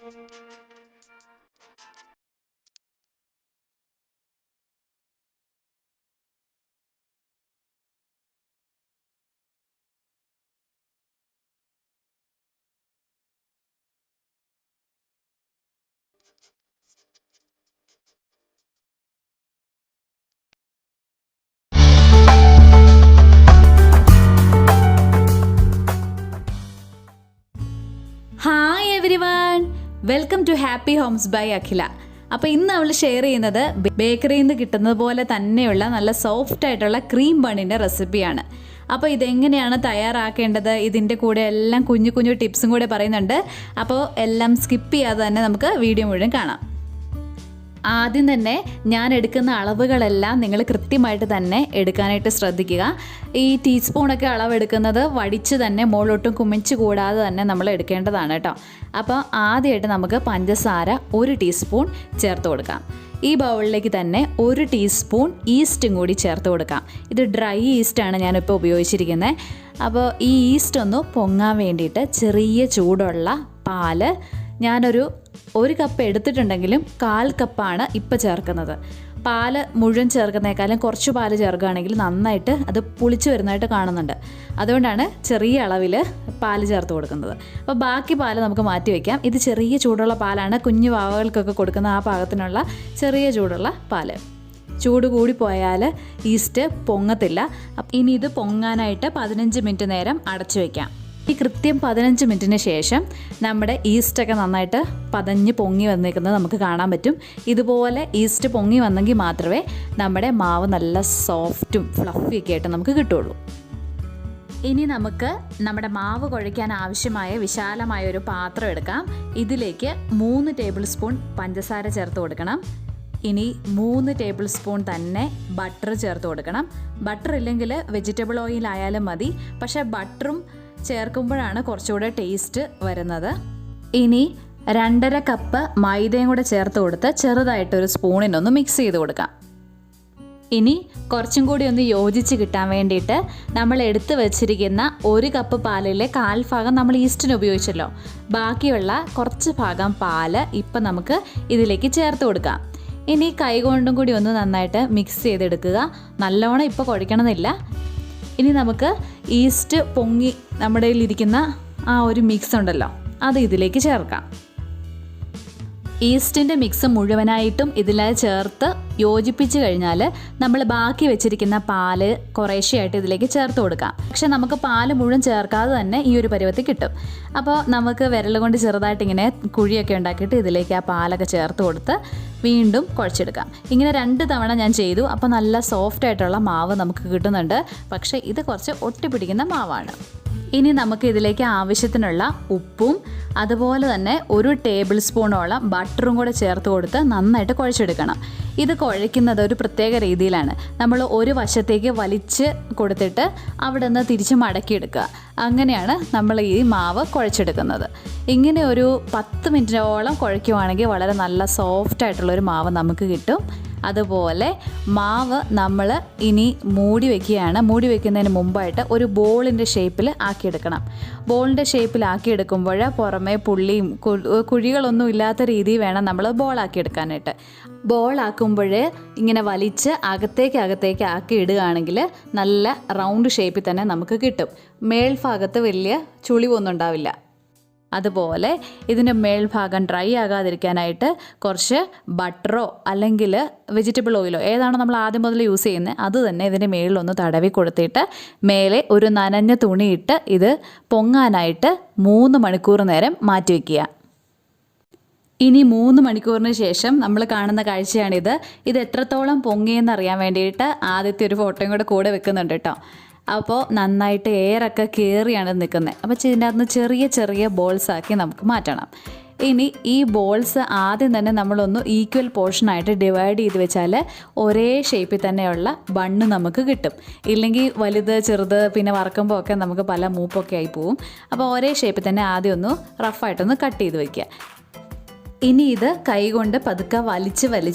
Hi everyone, welcome to happy homes by Akhila. അപ്പോൾ ഇന്ന് നമ്മൾ ഷെയർ ചെയ്യുന്നത് ബേക്കറിയിൽ നിന്ന് കിട്ടുന്നത് പോലെ തന്നെയുള്ള നല്ല സോഫ്റ്റ് ആയിട്ടുള്ള ക്രീം ബണ്ണിൻ്റെ റെസിപ്പിയാണ്. അപ്പോൾ ഇതെങ്ങനെയാണ് തയ്യാറാക്കേണ്ടത്, ഇതിൻ്റെ കൂടെ എല്ലാം കുഞ്ഞു കുഞ്ഞു ടിപ്സും കൂടെ പറയുന്നുണ്ട്. അപ്പോൾ എല്ലാം സ്കിപ്പ് ചെയ്യാതെ തന്നെ നമുക്ക് വീഡിയോ മുഴുവൻ കാണാം. ആദ്യം തന്നെ ഞാൻ എടുക്കുന്ന അളവുകളെല്ലാം നിങ്ങൾ കൃത്യമായിട്ട് തന്നെ എടുക്കാനായിട്ട് ശ്രദ്ധിക്കുക. ഈ ടീസ്പൂണൊക്കെ അളവെടുക്കുന്നത് വടിച്ച് തന്നെ മുകളിലോട്ടും കുമിച്ച് കൂടാതെ തന്നെ നമ്മൾ എടുക്കേണ്ടതാണ് കേട്ടോ. അപ്പോൾ ആദ്യമായിട്ട് നമുക്ക് പഞ്ചസാര 1 ടീസ്പൂൺ ചേർത്ത് കൊടുക്കാം. ഈ ബൗളിലേക്ക് തന്നെ 1 ടീസ്പൂൺ ഈസ്റ്റും കൂടി ചേർത്ത് കൊടുക്കാം. ഇത് ഡ്രൈ ഈസ്റ്റാണ് ഞാനിപ്പോൾ ഉപയോഗിച്ചിരിക്കുന്നത്. അപ്പോൾ ഈ ഈസ്റ്റ് ഒന്ന് പൊങ്ങാൻ വേണ്ടിയിട്ട് ചെറിയ ചൂടുള്ള പാല് ഞാനൊരു 1 കപ്പ് എടുത്തിട്ടുണ്ടെങ്കിലും 1/4 കപ്പാണ് ഇപ്പോൾ ചേർക്കുന്നത്. പാല് മുഴുവൻ ചേർക്കുന്നേക്കാളും കുറച്ച് പാല് ചേർക്കുകയാണെങ്കിൽ നന്നായിട്ട് അത് പുളിച്ച് വരുന്നതായിട്ട് കാണുന്നുണ്ട്. അതുകൊണ്ടാണ് ചെറിയ അളവിൽ പാല് ചേർത്ത് കൊടുക്കുന്നത്. അപ്പോൾ ബാക്കി പാല് നമുക്ക് മാറ്റി വയ്ക്കാം. ഇത് ചെറിയ ചൂടുള്ള പാലാണ്, കുഞ്ഞു വാവകൾക്കൊക്കെ കൊടുക്കുന്ന ആ പാകത്തിനുള്ള ചെറിയ ചൂടുള്ള പാല്. ചൂട് കൂടി പോയാൽ ഈസ്റ്റ് പൊങ്ങത്തില്ല. ഇനി ഇത് പൊങ്ങാനായിട്ട് 15 മിനിറ്റ് നേരം അടച്ചു വയ്ക്കാം. ഈ കൃത്യം 15 മിനിറ്റിന് ശേഷം നമ്മുടെ ഈസ്റ്റൊക്കെ നന്നായിട്ട് പതഞ്ഞ് പൊങ്ങി വന്നേക്കുന്നത് നമുക്ക് കാണാൻ പറ്റും. ഇതുപോലെ ഈസ്റ്റ് പൊങ്ങി വന്നെങ്കിൽ മാത്രമേ നമ്മുടെ മാവ് നല്ല സോഫ്റ്റും ഫ്ലഫിയൊക്കെ ആയിട്ട് നമുക്ക് കിട്ടുള്ളൂ. ഇനി നമുക്ക് നമ്മുടെ മാവ് കുഴയ്ക്കാൻ ആവശ്യമായ വിശാലമായ ഒരു പാത്രം എടുക്കാം. ഇതിലേക്ക് 3 ടേബിൾ സ്പൂൺ പഞ്ചസാര ചേർത്ത് കൊടുക്കണം. ഇനി 3 ടേബിൾ സ്പൂൺ തന്നെ ബട്ടർ ചേർത്ത് കൊടുക്കണം. ബട്ടർ ഇല്ലെങ്കിൽ വെജിറ്റബിൾ ഓയിൽ ആയാലും മതി, പക്ഷേ ബട്ടറും ചേർക്കുമ്പോഴാണ് കുറച്ചുകൂടെ ടേസ്റ്റ് വരുന്നത്. ഇനി 2.5 കപ്പ് മൈദയും കൂടെ ചേർത്ത് കൊടുത്ത് ചെറുതായിട്ടൊരു സ്പൂണിനൊന്ന് മിക്സ് ചെയ്ത് കൊടുക്കാം. ഇനി കുറച്ചും കൂടി ഒന്ന് യോജിച്ച് കിട്ടാൻ വേണ്ടിയിട്ട് നമ്മൾ എടുത്ത് വെച്ചിരിക്കുന്ന 1 കപ്പ് പാലിലെ 1/4 ഭാഗം നമ്മൾ ഈസ്റ്റിന് ഉപയോഗിച്ചല്ലോ, ബാക്കിയുള്ള കുറച്ച് ഭാഗം പാല് ഇപ്പം നമുക്ക് ഇതിലേക്ക് ചേർത്ത് കൊടുക്കാം. ഇനി കൈ കൊണ്ടും കൂടി ഒന്ന് നന്നായിട്ട് മിക്സ് ചെയ്തെടുക്കുക. നല്ലോണം ഇപ്പോൾ കുഴയ്ക്കണമെന്നില്ല. ഇനി നമുക്ക് ഈസ്റ്റ് പൊങ്ങി നമ്മുടെ കയ്യിലിരിക്കുന്ന ആ ഒരു മിക്സ് ഉണ്ടല്ലോ, അത് ഇതിലേക്ക് ചേർക്കാം. ഈസ്റ്റിൻ്റെ മിക്സ് മുഴുവനായിട്ടും ഇതിൽ ചേർത്ത് യോജിപ്പിച്ച് കഴിഞ്ഞാൽ നമ്മൾ ബാക്കി വെച്ചിരിക്കുന്ന പാല് കുറേശ്ശെയായിട്ട് ഇതിലേക്ക് ചേർത്ത് കൊടുക്കാം. പക്ഷെ നമുക്ക് പാല് മുഴുവൻ ചേർക്കാതെ തന്നെ ഈ ഒരു പരുവത്തിൽ കിട്ടും. അപ്പോൾ നമുക്ക് വിരൽ കൊണ്ട് ചെറുതായിട്ട് ഇങ്ങനെ കുഴിയൊക്കെ ഉണ്ടാക്കിയിട്ട് ഇതിലേക്ക് ആ പാലൊക്കെ ചേർത്ത് കൊടുത്ത് വീണ്ടും കുഴച്ചെടുക്കാം. ഇങ്ങനെ 2 തവണ ഞാൻ ചെയ്തു. അപ്പോൾ നല്ല സോഫ്റ്റ് ആയിട്ടുള്ള മാവ് നമുക്ക് കിട്ടുന്നുണ്ട്. പക്ഷേ ഇത് കുറച്ച് ഒട്ടിപ്പിടിക്കുന്ന മാവാണ്. ഇനി നമുക്ക് ഇതിലേക്ക് ആവശ്യത്തിനുള്ള ഉപ്പും അതുപോലെ തന്നെ 1 ടേബിൾ സ്പൂണോളം ബട്ടറും കൂടെ ചേർത്ത് കൊടുത്ത് നന്നായിട്ട് കുഴച്ചെടുക്കണം. ഇത് കുഴയ്ക്കുന്നത് ഒരു പ്രത്യേക രീതിയിലാണ്. നമ്മൾ ഒരു വശത്തേക്ക് വലിച്ച് കൊടുത്തിട്ട് അവിടെ നിന്ന് തിരിച്ച് മടക്കിയെടുക്കുക. അങ്ങനെയാണ് നമ്മൾ ഈ മാവ് കുഴച്ചെടുക്കുന്നത്. ഇങ്ങനെ ഒരു 10 മിനിറ്റോളം കുഴയ്ക്കുവാണെങ്കിൽ വളരെ നല്ല സോഫ്റ്റായിട്ടുള്ളൊരു മാവ് നമുക്ക് കിട്ടും. അതുപോലെ മാവ് നമ്മൾ ഇനി മൂടി വയ്ക്കുകയാണ്. മൂടി വയ്ക്കുന്നതിന് മുമ്പായിട്ട് ഒരു ബോളിൻ്റെ ഷേപ്പിൽ ആക്കിയെടുക്കണം. ബോളിൻ്റെ ഷേപ്പിലാക്കിയെടുക്കുമ്പോൾ പുറമേ പുള്ളിയും കുഴികളൊന്നും ഇല്ലാത്ത രീതിയിൽ വേണം നമ്മൾ ബോളാക്കിയെടുക്കാനായിട്ട്. ബോളാക്കുമ്പോൾ ഇങ്ങനെ വലിച്ച് അകത്തേക്ക് ആക്കി ഇടുകയാണെങ്കിൽ നല്ല റൗണ്ട് ഷേപ്പിൽ തന്നെ നമുക്ക് കിട്ടും. മേൽഭാഗത്ത് വലിയ ചുളിവൊന്നും ഉണ്ടാവില്ല. അതുപോലെ ഇതിൻ്റെ മേൽഭാഗം ഡ്രൈ ആകാതിരിക്കാനായിട്ട് കുറച്ച് ബട്ടറോ അല്ലെങ്കിൽ വെജിറ്റബിൾ ഓയിലോ ഏതാണോ നമ്മൾ ആദ്യം മുതൽ യൂസ് ചെയ്യുന്നത് അത് തന്നെ ഇതിൻ്റെ മേളിലൊന്ന് തടവി കൊടുത്തിട്ട് മേലെ ഒരു നനഞ്ഞ തുണിയിട്ട് ഇത് പൊങ്ങാനായിട്ട് 3 മണിക്കൂർ നേരം മാറ്റി വയ്ക്കുക. ഇനി 3 മണിക്കൂറിന് ശേഷം നമ്മൾ കാണുന്ന കാഴ്ചയാണിത്. ഇത് എത്രത്തോളം പൊങ്ങിയെന്നറിയാൻ വേണ്ടിയിട്ട് ആദ്യത്തെ ഒരു ഫോട്ടോയും കൂടെ വെക്കുന്നുണ്ട് കേട്ടോ. അപ്പോൾ നന്നായിട്ട് എയറൊക്കെ കയറിയാണ് നിൽക്കുന്നത്. അപ്പോൾ ഇതിൻ്റെ അകത്ത് ചെറിയ ചെറിയ ബോൾസാക്കി നമുക്ക് മാറ്റണം. ഇനി ഈ ബോൾസ് ആദ്യം തന്നെ നമ്മളൊന്ന് ഈക്വൽ പോർഷനായിട്ട് ഡിവൈഡ് ചെയ്ത് വെച്ചാൽ ഒരേ ഷേപ്പിൽ തന്നെയുള്ള ബണ്ണ് നമുക്ക് കിട്ടും. ഇല്ലെങ്കിൽ വലുത് ചെറുത് പിന്നെ വറക്കുമ്പോൾ ഒക്കെ നമുക്ക് പല മൂപ്പൊക്കെ ആയി പോവും. അപ്പോൾ ഒരേ ഷേപ്പിൽ തന്നെ ആദ്യം ഒന്ന് റഫായിട്ടൊന്ന് കട്ട് ചെയ്ത് വയ്ക്കുക. ഇനി ഇത് കൈകൊണ്ട് പതുക്കെ വലിച്ച്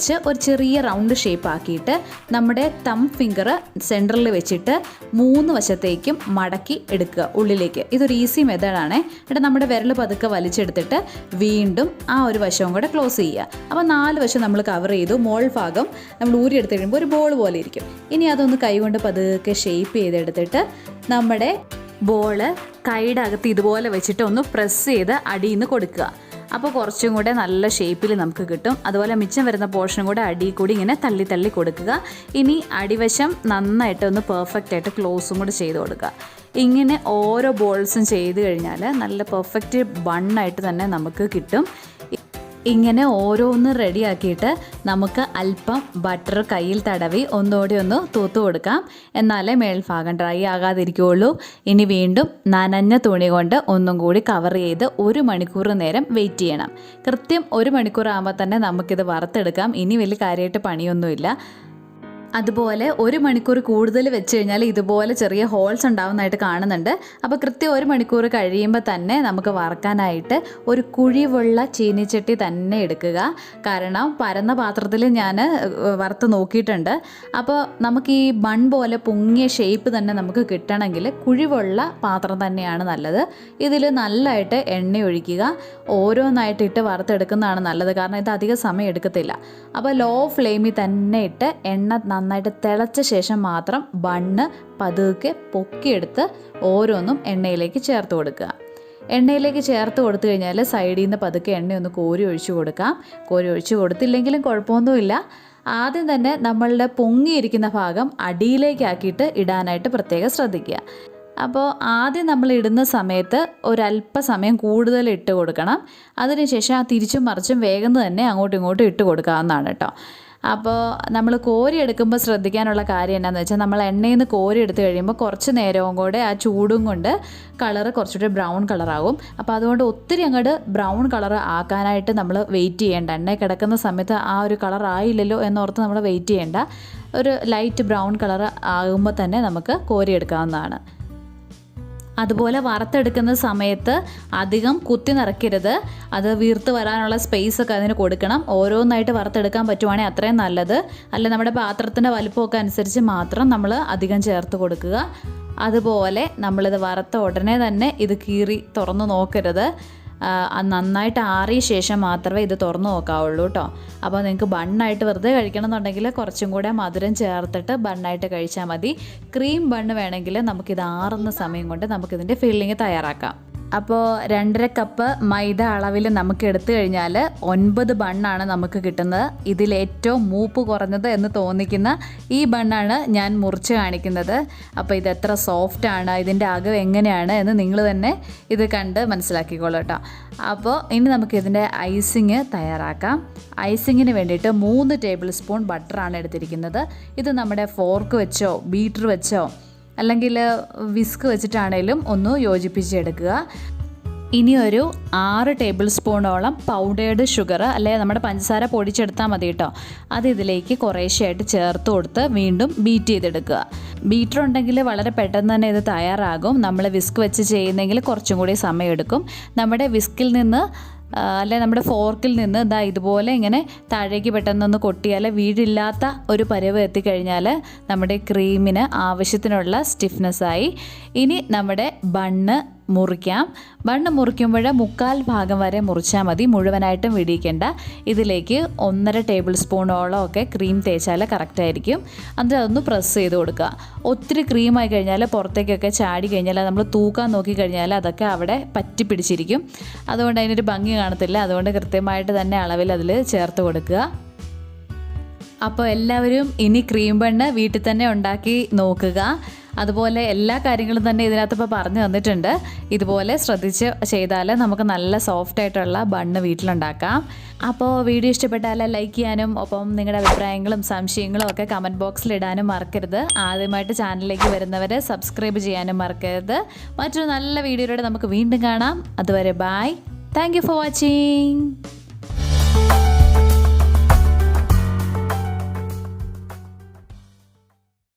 ഒരു ചെറിയ റൗണ്ട് ഷേപ്പ് ആക്കിയിട്ട് നമ്മുടെ തം ഫിംഗർ സെൻറ്ററിൽ വെച്ചിട്ട് 3 വശത്തേക്കും മടക്കി എടുക്കുക ഉള്ളിലേക്ക്. ഇതൊരു ഈസി മെത്തേഡാണ്. എന്നിട്ട് നമ്മുടെ വിരൽ പതുക്കെ വലിച്ചെടുത്തിട്ട് വീണ്ടും ആ ഒരു വശവും കൂടെ ക്ലോസ് ചെയ്യുക. അപ്പോൾ 4 വശം നമ്മൾ കവർ ചെയ്തു. മോൾ ഭാഗം നമ്മൾ ഊരിയെടുത്ത് കഴിയുമ്പോൾ ഒരു ബോൾ പോലെ ഇരിക്കും. ഇനി അതൊന്ന് കൈകൊണ്ട് പതുക്കെ ഷേപ്പ് ചെയ്തെടുത്തിട്ട് നമ്മുടെ ബോള് കൈയുടെ അകത്ത് ഇതുപോലെ വെച്ചിട്ട് ഒന്ന് പ്രസ് ചെയ്ത് അടിയിൽ നിന്ന് കൊടുക്കുക. അപ്പോൾ കുറച്ചും കൂടെ നല്ല ഷേപ്പിൽ നമുക്ക് കിട്ടും. അതുപോലെ മിച്ചം വരുന്ന പോർഷനും കൂടെ അടിയിൽ കൂടി ഇങ്ങനെ തള്ളി കൊടുക്കുക. ഇനി അടിവശം നന്നായിട്ട് ഒന്ന് പെർഫെക്റ്റ് ആയിട്ട് ക്ലോസും കൂടെ ചെയ്ത് കൊടുക്കുക. ഇങ്ങനെ ഓരോ ബോൾസും ചെയ്ത് കഴിഞ്ഞാൽ നല്ല പെർഫെക്റ്റ് ബണ്ണായിട്ട് തന്നെ നമുക്ക് കിട്ടും. ഇങ്ങനെ ഓരോന്ന് റെഡിയാക്കിയിട്ട് നമുക്ക് അല്പം ബട്ടർ കയ്യിൽ തടവി ഒന്നുകൂടി ഒന്ന് തൂത്ത് കൊടുക്കാം. എന്നാലേ മേൽഭാഗം ഡ്രൈ ആകാതിരിക്കുകയുള്ളൂ. ഇനി വീണ്ടും നനഞ്ഞ തുണി കൊണ്ട് ഒന്നും കൂടി കവർ ചെയ്ത് 1 മണിക്കൂർ നേരം വെയിറ്റ് ചെയ്യണം. കൃത്യം 1 മണിക്കൂർ ആകുമ്പോൾ തന്നെ നമുക്കിത് വറുത്തെടുക്കാം. ഇനി വലിയ കാര്യമായിട്ട് പണിയൊന്നുമില്ല. അതുപോലെ 1 മണിക്കൂർ കൂടുതൽ വെച്ച് കഴിഞ്ഞാൽ ഇതുപോലെ ചെറിയ ഹോൾസ് ഉണ്ടാവുന്നതായിട്ട് കാണുന്നുണ്ട്. അപ്പോൾ കൃത്യം 1 മണിക്കൂർ കഴിയുമ്പോൾ തന്നെ നമുക്ക് വറക്കാനായിട്ട് ഒരു കുഴിവുള്ള ചീനിച്ചട്ടി തന്നെ എടുക്കുക. കാരണം പരന്ന പാത്രത്തിൽ ഞാൻ വറുത്ത് നോക്കിയിട്ടുണ്ട്. അപ്പോൾ നമുക്ക് ഈ ബൺ പോലെ പൊങ്ങിയ ഷേപ്പ് തന്നെ നമുക്ക് കിട്ടണമെങ്കിൽ കുഴിവുള്ള പാത്രം തന്നെയാണ് നല്ലത്. ഇതിൽ നല്ലതായിട്ട് എണ്ണ ഒഴിക്കുക. ഓരോന്നായിട്ട് ഇട്ട് വറുത്തെടുക്കുന്നതാണ് നല്ലത്. കാരണം ഇത് അധികം സമയം എടുക്കത്തില്ല. അപ്പോൾ ലോ ഫ്ലെയിമിൽ തന്നെ ഇട്ട് എണ്ണ നന്നായിട്ട് തിളച്ച ശേഷം മാത്രം ബണ്ണ് പതുക്കെ പൊക്കിയെടുത്ത് ഓരോന്നും എണ്ണയിലേക്ക് ചേർത്ത് കൊടുക്കുക. എണ്ണയിലേക്ക് ചേർത്ത് കൊടുത്തു കഴിഞ്ഞാൽ സൈഡിൽ നിന്ന് പതുക്കെ എണ്ണയൊന്ന് കോരി ഒഴിച്ചു കൊടുക്കാം. കോരി ഒഴിച്ചു കൊടുത്തില്ലെങ്കിലും കുഴപ്പമൊന്നുമില്ല. ആദ്യം തന്നെ നമ്മളുടെ പൊങ്ങിയിരിക്കുന്ന ഭാഗം അടിയിലേക്കാക്കിയിട്ട് ഇടാനായിട്ട് പ്രത്യേകം ശ്രദ്ധിക്കുക. അപ്പോൾ ആദ്യം നമ്മൾ ഇടുന്ന സമയത്ത് ഒരല്പസമയം കൂടുതൽ ഇട്ട് കൊടുക്കണം. അതിനുശേഷം ആ തിരിച്ചും മറിച്ചും വേഗം തന്നെ അങ്ങോട്ടും ഇങ്ങോട്ടും ഇട്ട് കൊടുക്കാവുന്നതാണ് കേട്ടോ. അപ്പോൾ നമ്മൾ കോരി എടുക്കുമ്പോൾ ശ്രദ്ധിക്കാനുള്ള കാര്യം എന്താണെന്ന് വെച്ചാൽ നമ്മൾ എണ്ണയിൽ നിന്ന് കോരി എടുത്ത് കഴിയുമ്പോൾ കുറച്ച് നേരവും കൂടെ ആ ചൂടും കൊണ്ട് കളറ് കുറച്ചുകൂടി ബ്രൗൺ കളറാകും. അപ്പോൾ അതുകൊണ്ട് ഒത്തിരി അങ്ങോട്ട് ബ്രൗൺ കളർ ആക്കാനായിട്ട് നമ്മൾ വെയിറ്റ് ചെയ്യേണ്ട. എണ്ണയിൽ കിടക്കുന്ന സമയത്ത് ആ ഒരു കളർ ആയില്ലല്ലോ എന്നോർത്ത് നമ്മൾ വെയിറ്റ് ചെയ്യേണ്ട. ഒരു ലൈറ്റ് ബ്രൗൺ കളർ ആകുമ്പോൾ തന്നെ നമുക്ക് കോരി എടുക്കാവുന്നതാണ്. അതുപോലെ വറുത്തെടുക്കുന്ന സമയത്ത് അധികം കുത്തി നിറയ്ക്കരുത്. അത് വീർത്ത് വരാനുള്ള സ്പേസൊക്കെ അതിന് കൊടുക്കണം. ഓരോന്നായിട്ട് വറുത്തെടുക്കാൻ പറ്റുവാണെങ്കിൽ അത്രയും നല്ലത്. അല്ല നമ്മുടെ പാത്രത്തിൻ്റെ വലുപ്പമൊക്കെ അനുസരിച്ച് മാത്രം നമ്മൾ അധികം ചേർത്ത് കൊടുക്കുക. അതുപോലെ നമ്മളിത് വറുത്ത ഉടനെ തന്നെ ഇത് കീറി തുറന്ന് നോക്കരുത്. നന്നായിട്ട് ആറിയ ശേഷം മാത്രമേ ഇത് തുറന്ന് നോക്കാവുള്ളൂ കേട്ടോ. അപ്പോൾ നിങ്ങൾക്ക് ബണ്ണായിട്ട് വെറുതെ കഴിക്കണം എന്നുണ്ടെങ്കിൽ കുറച്ചും കൂടെ മധുരം ചേർത്തിട്ട് ബണ്ണായിട്ട് കഴിച്ചാൽ മതി. ക്രീം ബണ്ണ് വേണമെങ്കിൽ നമുക്കിത് ആറുന്ന സമയം കൊണ്ട് നമുക്കിതിൻ്റെ ഫില്ലിങ് തയ്യാറാക്കാം. അപ്പോൾ 2.5 കപ്പ് മൈദ അളവിൽ നമുക്ക് എടുത്തു കഴിഞ്ഞാൽ 9 ബണ്ണാണ് നമുക്ക് കിട്ടുന്നത്. ഇതിലേറ്റവും മൂപ്പ് കുറഞ്ഞത് എന്ന് തോന്നിക്കുന്ന ഈ ബണ്ണാണ് ഞാൻ മുറിച്ച് കാണിക്കുന്നത്. അപ്പോൾ ഇത് എത്ര സോഫ്റ്റാണ്, ഇതിൻ്റെ അകം എങ്ങനെയാണ് എന്ന് നിങ്ങൾ തന്നെ ഇത് കണ്ട് മനസ്സിലാക്കിക്കോളൂ കേട്ടോ. അപ്പോൾ ഇനി നമുക്കിതിൻ്റെ ഐസിങ് തയ്യാറാക്കാം. ഐസിങ്ങിന് വേണ്ടിയിട്ട് 3 ടേബിൾ സ്പൂൺ ബട്ടറാണ് എടുത്തിരിക്കുന്നത്. ഇത് നമ്മുടെ ഫോർക്ക് വെച്ചോ ബീറ്റർ വെച്ചോ അല്ലെങ്കിൽ വിസ്ക് വെച്ചിട്ടാണേലും ഒന്ന് യോജിപ്പിച്ചെടുക്കുക. ഇനി ഒരു 6 ടേബിൾ സ്പൂണോളം പൗഡേർഡ് ഷുഗർ അല്ലെ നമ്മുടെ പഞ്ചസാര പൊടിച്ചെടുത്താൽ മതി കേട്ടോ. അത് ഇതിലേക്ക് കുറേശ്ശെയായിട്ട് ചേർത്ത് കൊടുത്ത് വീണ്ടും ബീറ്റ് ചെയ്തെടുക്കുക. ബീറ്റർ ഉണ്ടെങ്കിൽ വളരെ പെട്ടെന്ന് തന്നെ ഇത് തയ്യാറാകും. നമ്മൾ വിസ്ക് വെച്ച് ചെയ്യുന്നെങ്കിൽ കുറച്ചും കൂടി സമയമെടുക്കും. നമ്മുടെ വിസ്കിൽ നിന്ന് അല്ലെ നമ്മുടെ ഫോർക്കിൽ നിന്ന് ഇതുപോലെ ഇങ്ങനെ താഴേക്ക് പെട്ടെന്നൊന്ന് കൊട്ടിയാൽ വീഴില്ലാത്ത ഒരു പരുവ് എത്തിക്കഴിഞ്ഞാൽ നമ്മുടെ ക്രീമിന് ആവശ്യത്തിനുള്ള സ്റ്റിഫ്നെസ്സായി. ഇനി നമ്മുടെ ബണ്ണ് മുറിക്കാം. ബണ്ണ് മുറിക്കുമ്പോൾ 1/4 ഭാഗം വരെ മുറിച്ചാൽ മതി, മുഴുവനായിട്ടും വിടിയിക്കേണ്ട. ഇതിലേക്ക് 1.5 ടേബിൾ സ്പൂണോളം ഒക്കെ ക്രീം തേച്ചാൽ കറക്റ്റായിരിക്കും. എന്നിട്ട് അതൊന്ന് പ്രസ് ചെയ്ത് കൊടുക്കുക. ഒത്തിരി ക്രീമായി കഴിഞ്ഞാൽ പുറത്തേക്കൊക്കെ ചാടി കഴിഞ്ഞാൽ നമ്മൾ തൂക്കാൻ നോക്കിക്കഴിഞ്ഞാൽ അതൊക്കെ അവിടെ പറ്റി പിടിച്ചിരിക്കും. അതുകൊണ്ട് അതിനൊരു ഭംഗി കാണത്തില്ല. അതുകൊണ്ട് കൃത്യമായിട്ട് തന്നെ അളവിൽ അതിൽ ചേർത്ത് കൊടുക്കുക. അപ്പോൾ എല്ലാവരും ഇനി ക്രീം ബണ്ണ് വീട്ടിൽ തന്നെ ഉണ്ടാക്കി നോക്കുക. അതുപോലെ എല്ലാ കാര്യങ്ങളും തന്നെ ഇതിനകത്ത് ഇപ്പോൾ പറഞ്ഞു തന്നിട്ടുണ്ട്. ഇതുപോലെ ശ്രദ്ധിച്ച് ചെയ്താൽ നമുക്ക് നല്ല സോഫ്റ്റായിട്ടുള്ള ബണ്ണ് വീട്ടിലുണ്ടാക്കാം. അപ്പോൾ വീഡിയോ ഇഷ്ടപ്പെട്ടാൽ ലൈക്ക് ചെയ്യാനും ഒപ്പം നിങ്ങളുടെ അഭിപ്രായങ്ങളും സംശയങ്ങളും ഒക്കെ കമൻറ്റ് ബോക്സിൽ ഇടാനും മറക്കരുത്. ആദ്യമായിട്ട് ചാനലിലേക്ക് വരുന്നവർ സബ്സ്ക്രൈബ് ചെയ്യാനും മറക്കരുത്. മറ്റൊരു നല്ല വീഡിയോയിലൂടെ നമുക്ക് വീണ്ടും കാണാം. അതുവരെ bye. Thank you for watching.